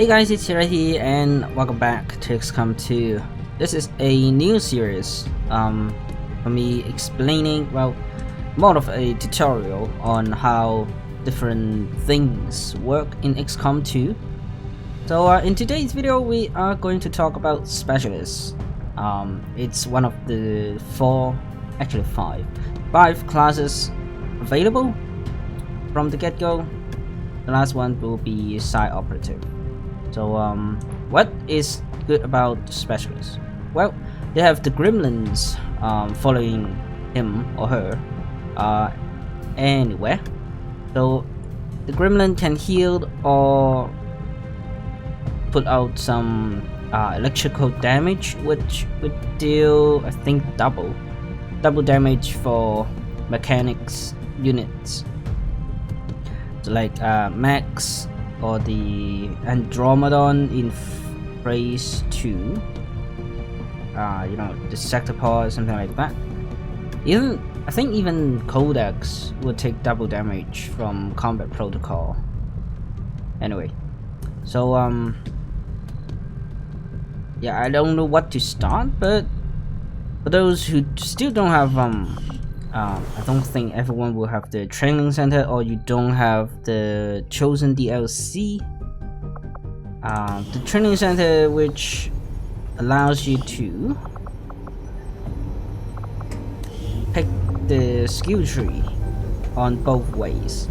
Hey guys, it's Hira here and welcome back to Xcom2. This is a new series for me explaining, well, more of a tutorial on how different things work in Xcom2. So in today's video we are going to talk about Specialists. It's one of the five classes available from the get-go. The last one will be Site Operative. So what is good about Specialists? Well, they have the gremlins following him or her anywhere. So the gremlin can heal or put out some electrical damage, which would deal, I think, double damage for mechanics units. So like Max or the Andromedon in phase 2, you know, the sector pod or something like that. I think even Codex would take double damage from combat protocol. Anyway, so yeah, I don't know what to start, but for those who still don't have I don't think everyone will have the training center, or you don't have the chosen DLC. The training center, which allows you to pick the skill tree on both ways.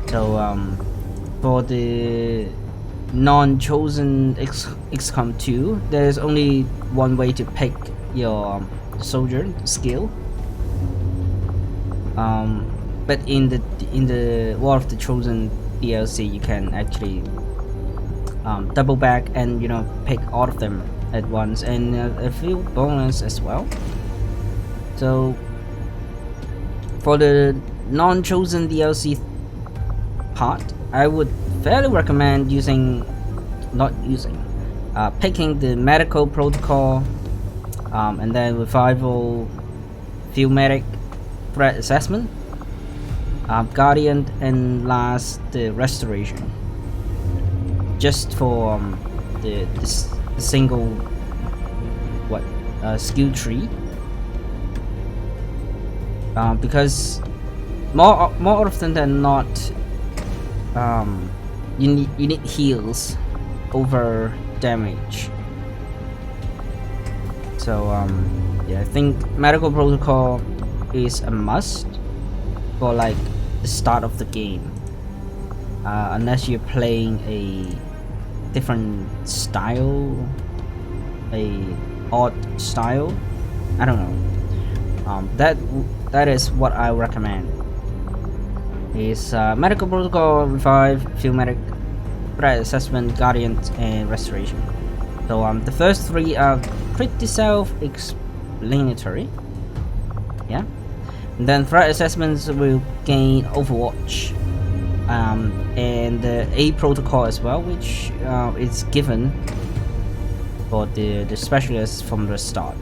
So for the non-chosen Xcom2, there's only one way to pick your soldier skill. But in the War of the Chosen DLC, you can actually double back and, you know, pick all of them at once, and a few bonus as well. So for the non-chosen DLC part, I would fairly recommend picking the medical protocol, and then revival, field medic, threat assessment, guardian, and last the restoration. Just for the single skill tree, because more often than not, you need heals over damage. So yeah, I think medical protocol is a must for like the start of the game, unless you're playing a different style, a odd style. I don't know. That is what I recommend. Is medical protocol, revive, field medic, threat assessment, guardian, and restoration. So the first three are pretty self-explanatory. Yeah. And then threat assessments will gain Overwatch, and the A protocol as well, which is given for the specialists from the start.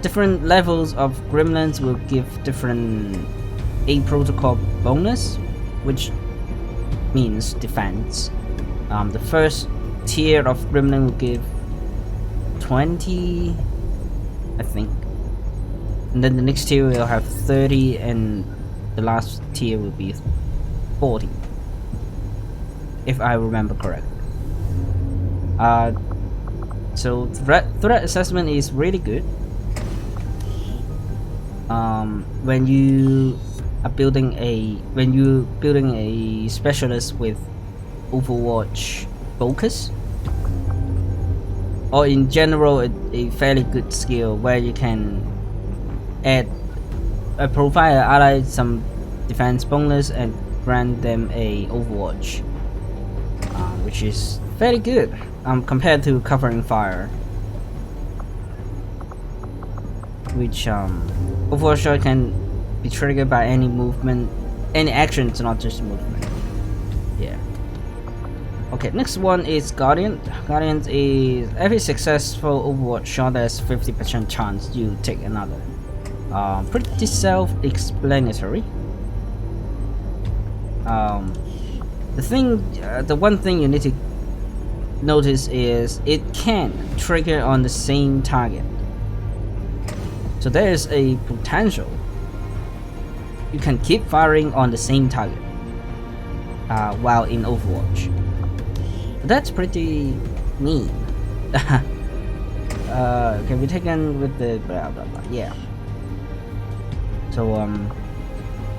Different levels of gremlins will give different A protocol bonus, which means defense. The first tier of gremlin will give 20, I think, and then the next tier will have 30, and the last tier will be 40, if I remember correctly. So threat assessment is really good. When you are building a specialist with Overwatch focus, or in general a fairly good skill where you can add a provider ally some defense bonus and grant them a Overwatch, which is very good compared to covering fire, which Overwatch shot can be triggered by any movement, any actions, not just movement. Yeah. Okay, next one is Guardian. Guardian is every successful Overwatch shot has 50% chance you take another. Pretty self-explanatory. The one thing you need to notice is it can trigger on the same target. So there is a potential you can keep firing on the same target while in Overwatch. That's pretty mean. Can be taken with the blah blah blah. Yeah. So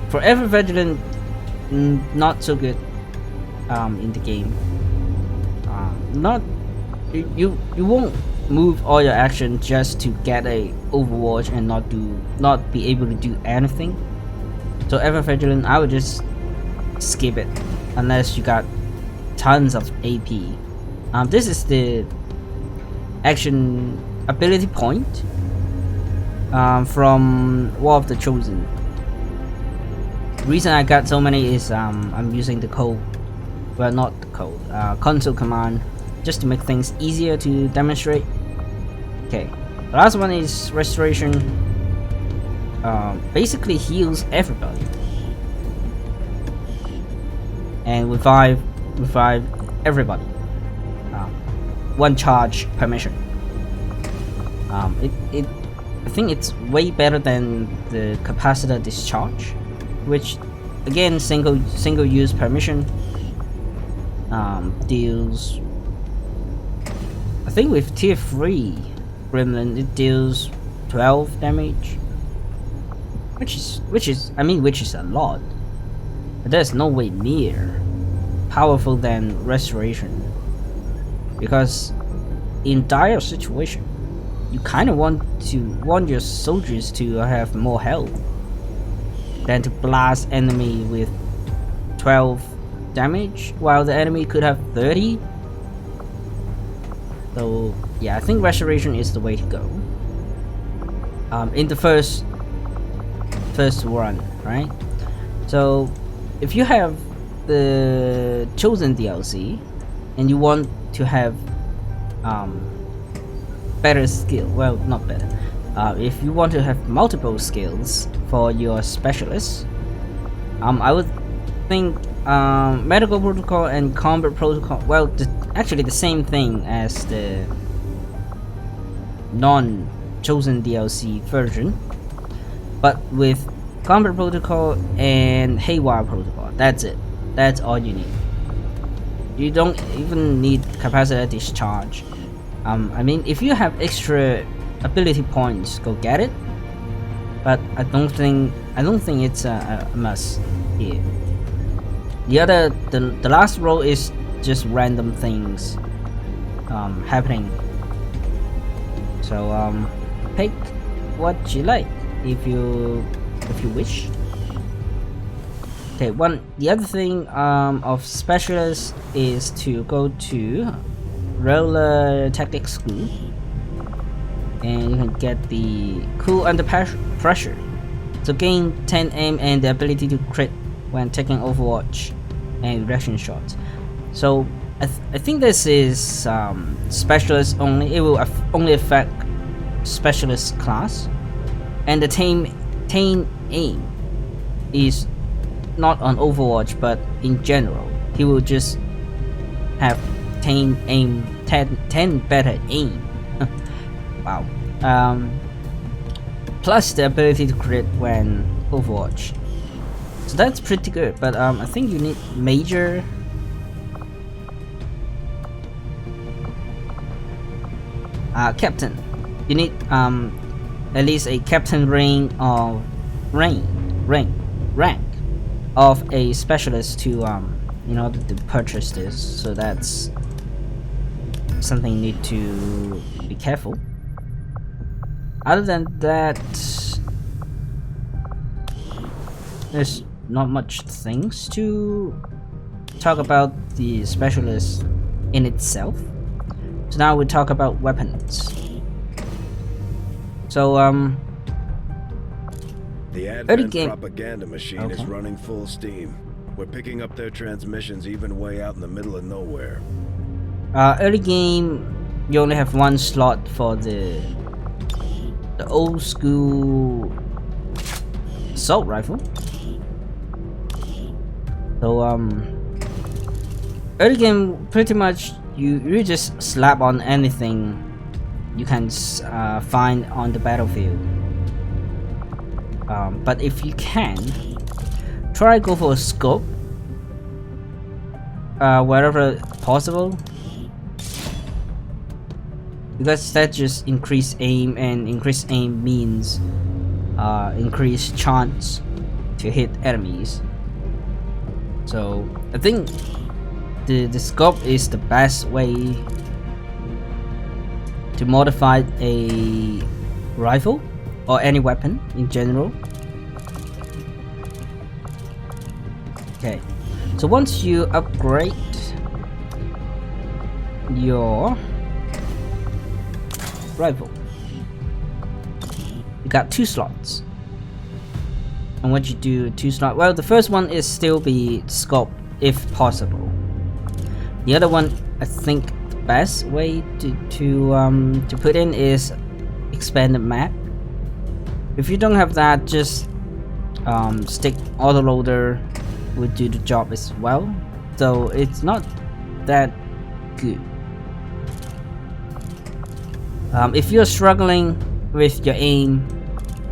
for every vigilant, not so good in the game. Not you won't move all your action just to get a Overwatch and not be able to do anything. So ever vigilant, I would just skip it unless you got tons of AP. This is the action ability point from War of the Chosen. The reason I got so many is I'm using the code, well, not the code, console command, just to make things easier to demonstrate. Okay, the last one is restoration. Basically heals everybody and revive everybody. One charge per mission. I think it's way better than the capacitor discharge, which again single use per mission. Deals, I think with tier 3 Gremlin it deals 12 damage, which is a lot, but there's no way near powerful than restoration, because in dire situation you kind of want your soldiers to have more health than to blast enemy with 12 damage while the enemy could have 30. So yeah, I think restoration is the way to go in the first run, right? So if you have the Chosen DLC and you want to have better skill, well, not better, if you want to have multiple skills for your specialists, I would think medical protocol and combat protocol, well, actually the same thing as the non-Chosen DLC version, but with combat protocol and haywire protocol. That's it. That's all you need. You don't even need capacitor discharge. I mean, if you have extra ability points, go get it, but I don't think it's a must here. The last row is just random things happening. So pick what you like if you wish. Okay, the other thing of specialists is to go to Roller Tactics School, and you can get the Cool Under Pressure. So gain 10 aim and the ability to crit when taking Overwatch and reaction shots. So I think this is specialist only. It will only affect specialist class, and the tame aim is not on Overwatch but in general. He will just have 10 better aim. Wow. Plus the ability to crit when Overwatch. So that's pretty good, but I think you need major. Captain. You need at least a captain rank of a specialist to in order to purchase this. So that's something you need to be careful. Other than that, there's not much things to talk about the specialist in itself. So now we talk about weapons. So the Advent propaganda machine is running full steam. We're picking up their transmissions even way out in the middle of nowhere. Early game, you only have one slot for the old school assault rifle. So early game, pretty much you just slap on anything you can find on the battlefield. But if you can, try go for a scope wherever possible, because that just increase aim, and increase aim means increased chance to hit enemies. So I think the scope is the best way to modify a rifle or any weapon in general. Okay, so once you upgrade your rifle, you got 2 slots. And what you do 2 slots, well, the first one is still be scope if possible. The other one, I think the best way to put in is expanded map. If you don't have that, just stick autoloader would do the job as well, though it's not that good. If you're struggling with your aim,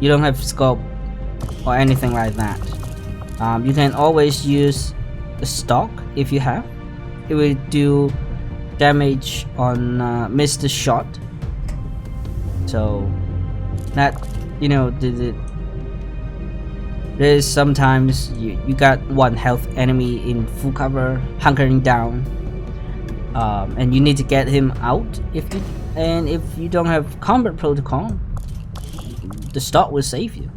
you don't have scope or anything like that, you can always use the stock. If you have, it will do damage on missed shot. So that, you know, there's sometimes you got 1 health enemy in full cover hunkering down, and you need to get him out. If you don't have combat protocol, the stock will save you.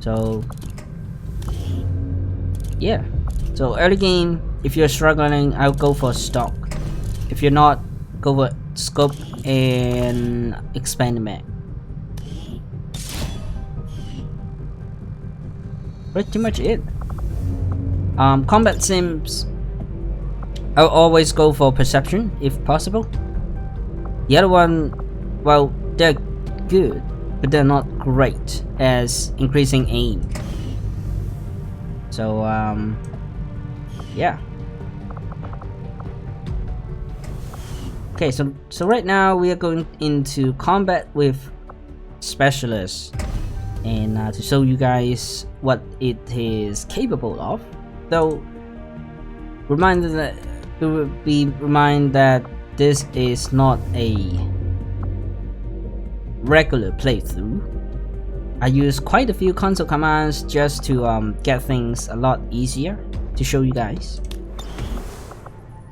So yeah, so early game, if you're struggling, I'll go for stock. If you're not, go for scope and expand map. Pretty much it. Combat sims, I'll always go for perception if possible. The other one, well, they're good, but they're not great as increasing aim. So yeah. Okay, so right now we are going into combat with specialists, and to show you guys what it is capable of. Though remind that this is not a regular playthrough. I use quite a few console commands just to get things a lot easier to show you guys.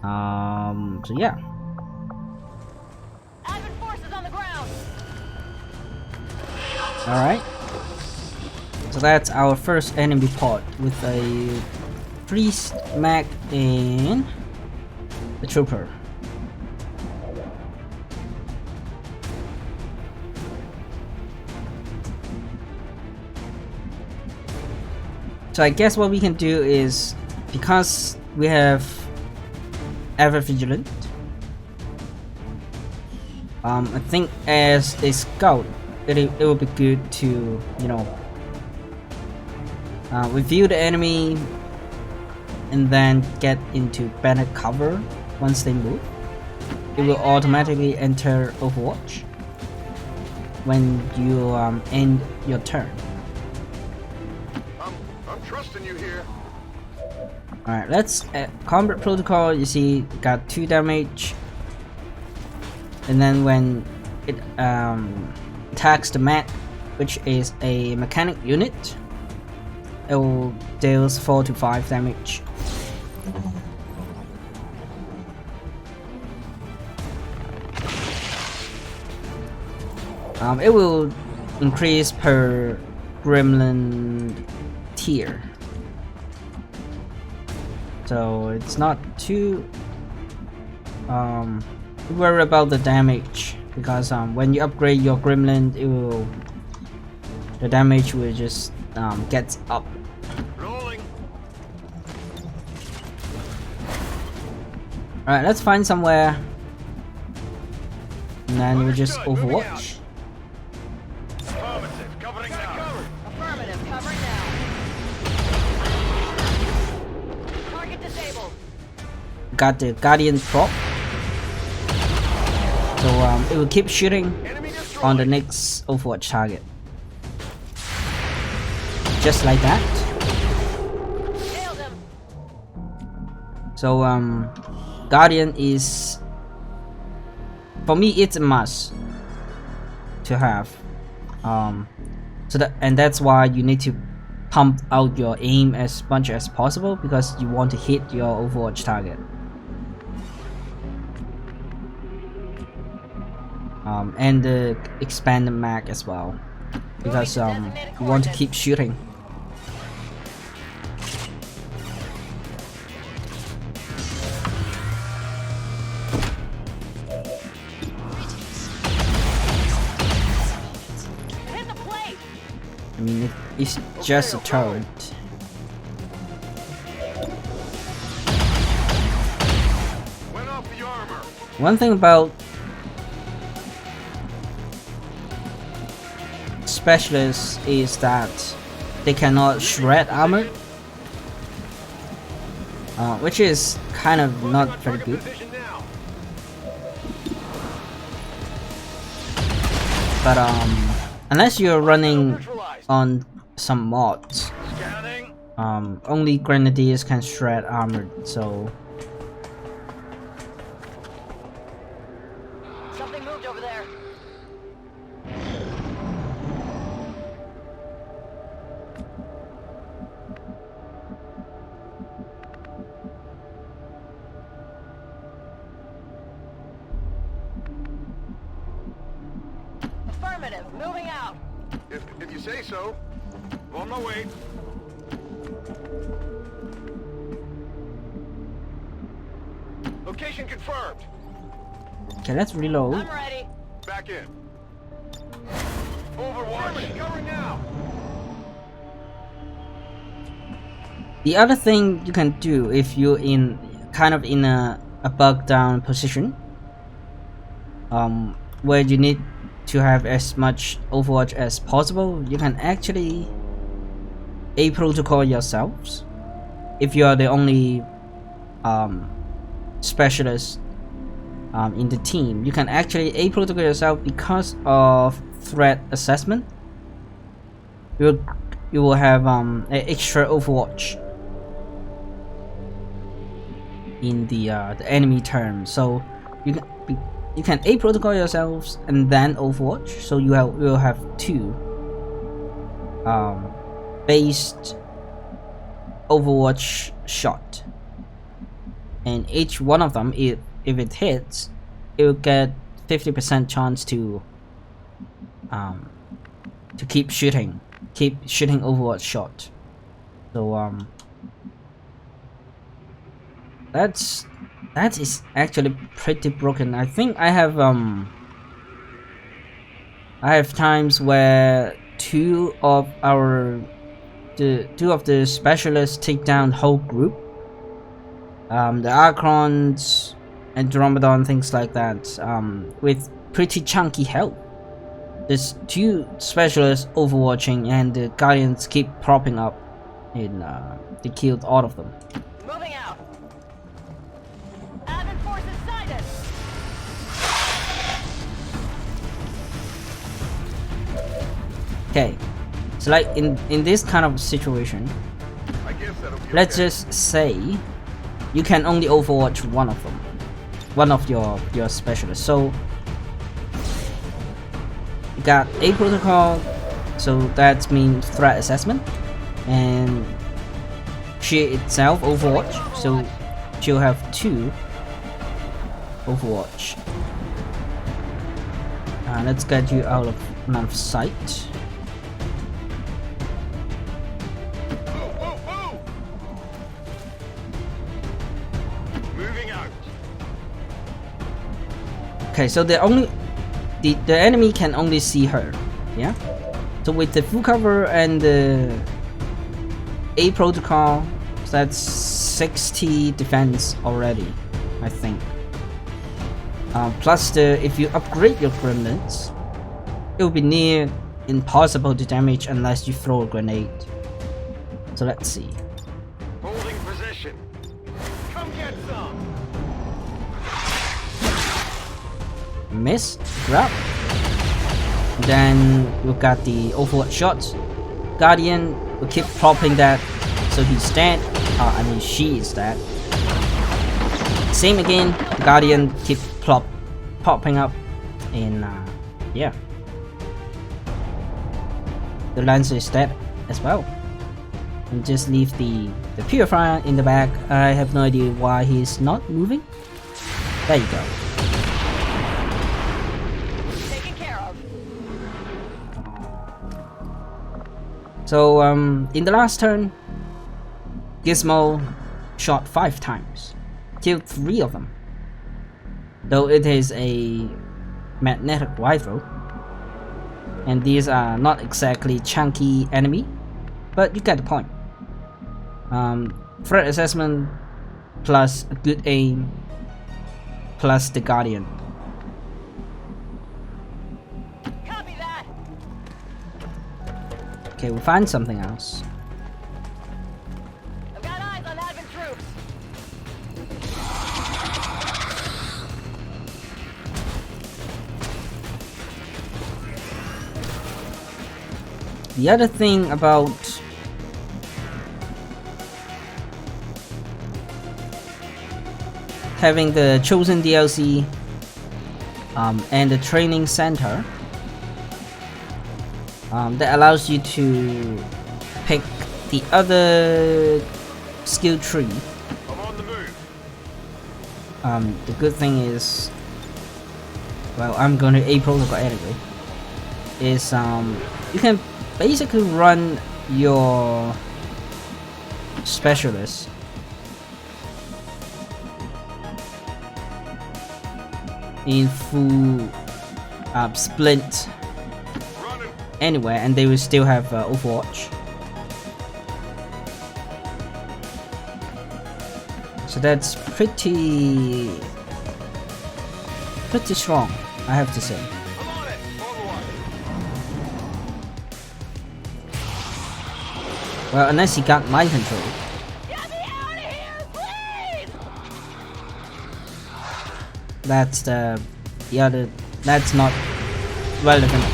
So yeah. Alright. So that's our first enemy pod with a priest, mag, and a trooper. So I guess what we can do is, because we have ever vigilant, I think as a scout, it will be good to, you know, review the enemy and then get into better cover. Once they move, it will automatically enter Overwatch when you end your turn. I'm trusting you here. Alright, let's combat protocol. You see, got 2 damage, and then when it attacks the mat, which is a mechanic unit, it will deals 4 to 5 damage. It will increase per gremlin tier, so it's not too worry about the damage, because when you upgrade your gremlin, the damage will just get up. Alright, let's find somewhere, and then we'll just Overwatch. Affirmative, covering the cover. Affirmative, cover now. Target disabled. got the Guardian prop, so it will keep shooting on the next Overwatch target, just like that. So Guardian is, for me, it's a must to have. And that's why you need to pump out your aim as much as possible, because you want to hit your Overwatch target. And the expanded mag as well, because you want to keep shooting. I mean, it's just a turret. One thing about specialists is that they cannot shred armor, which is kind of not very good. But unless you're running on some mods, only grenadiers can shred armor, so something moved over there. Affirmative, moving out. If you say so. On my way. Location confirmed. okay, let's reload. I'm ready. Back in. Overwatch. Covering now. The other thing you can do if you're in kind of in a bug down position, where you need to have as much Overwatch as possible, you can actually A protocol yourselves. If you are the only specialist in the team, you can actually A protocol yourself because of threat assessment. You will have an extra Overwatch in the enemy term, so you can A protocol yourselves and then Overwatch, so you will have two based Overwatch shot, and each one of them, if it hits, it will get 50% chance to keep shooting Overwatch shot. So that is actually pretty broken. I think I have times where two of the specialists take down the whole group. The Archons, Andromedon, things like that, with pretty chunky health. There's two specialists overwatching, and the Guardians keep propping up, and they killed all of them. Moving out. Advent forces sighted. Okay, so like in this kind of situation, I guess that'll be let's okay. just say you can only overwatch one of them, one of your specialists. So you got A protocol, so that means threat assessment, and she itself overwatch, so she'll have two overwatch. Let's get you out of line of sight. Moving out. Okay, so the enemy can only see her, yeah. So with the full cover and the A protocol, that's 60 defense already, I think. Plus if you upgrade your grenades, it will be near impossible to damage unless you throw a grenade. So let's see. Holding position. Come get some. Miss, grab. Then we've got the Overwatch shots. Guardian will keep plopping that, so he's dead. I mean, she is dead. Same again. Guardian keep popping up, and yeah, the Lancer is dead as well. And just leave the Purifier in the back. I have no idea why he's not moving. There you go. Taken care of. So in the last turn, Gizmo shot 5 times, killed 3 of them. Though it is a magnetic rifle, and these are not exactly chunky enemy, but you get the point. Threat assessment plus a good aim plus the Guardian. Copy that. Okay, we'll find something else. I've got eyes on advent troops. The other thing about having the Chosen DLC and the training center that allows you to pick the other skill tree. I'm on the move. The good thing is, well, I'm going to A protocol anyway, is you can basically run your specialist in full splint Running. anywhere, and they will still have Overwatch. So that's pretty strong, I have to say. I'm on it. Overwatch. Well, unless he got mind control. Get me out of here, please! That's the other. That's not relevant.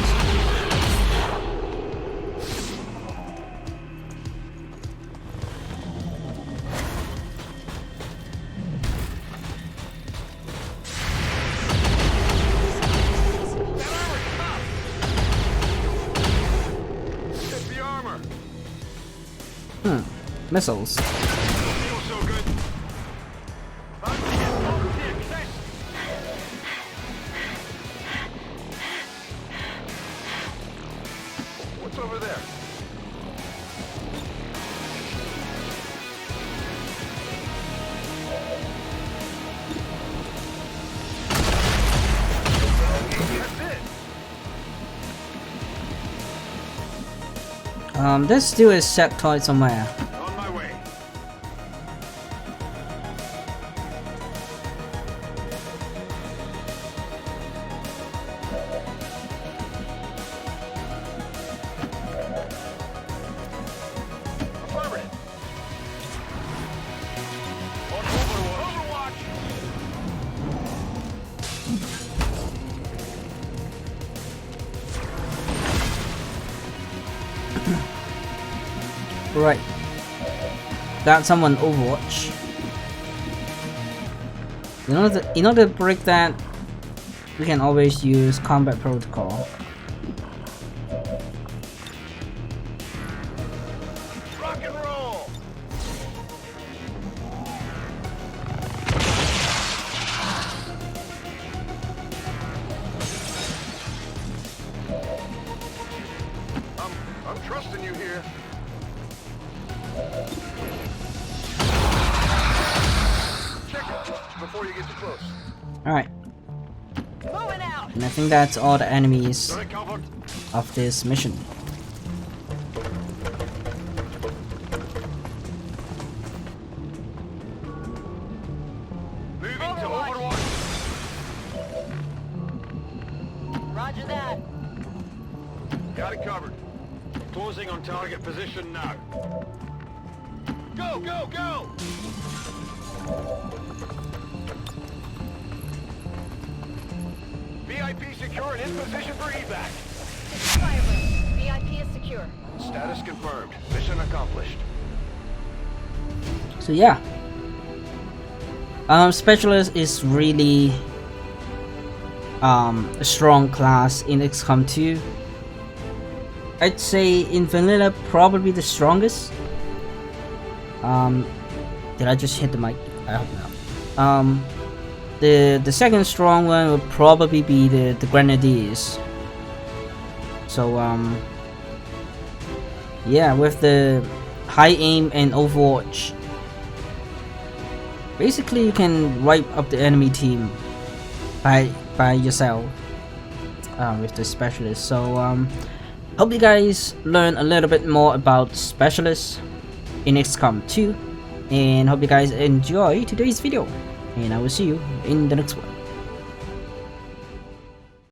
Hit the armor. Missiles. Feel so good. I'm gonna get over the excess. What's over there? That's it. There's still a sectoid somewhere. On my way. Affirmative. On Overwatch. Right. Got someone Overwatch. In order to break that, we can always use combat protocol. Rock and roll. I'm trusting you here. Check it before you get too close. Alright, Moving out. and I think that's all the enemies Got it covered. of this mission. Moving to Overwatch. Overwatch. Roger that. Got it covered. Closing on target position now. Go, go, go! VIP secure and in position for evac. Firebird, VIP is secure. Status confirmed. Mission accomplished. So yeah, Specialist is really a strong class in XCOM2. I'd say in vanilla probably the strongest. Did I just hit the mic? I hope not. The second strong one would probably be the Grenadiers. So yeah, with the high aim and Overwatch, basically you can wipe up the enemy team by yourself with the Specialist. So hope you guys learn a little bit more about Specialists in XCOM2, and hope you guys enjoy today's video, and I will see you in the next one.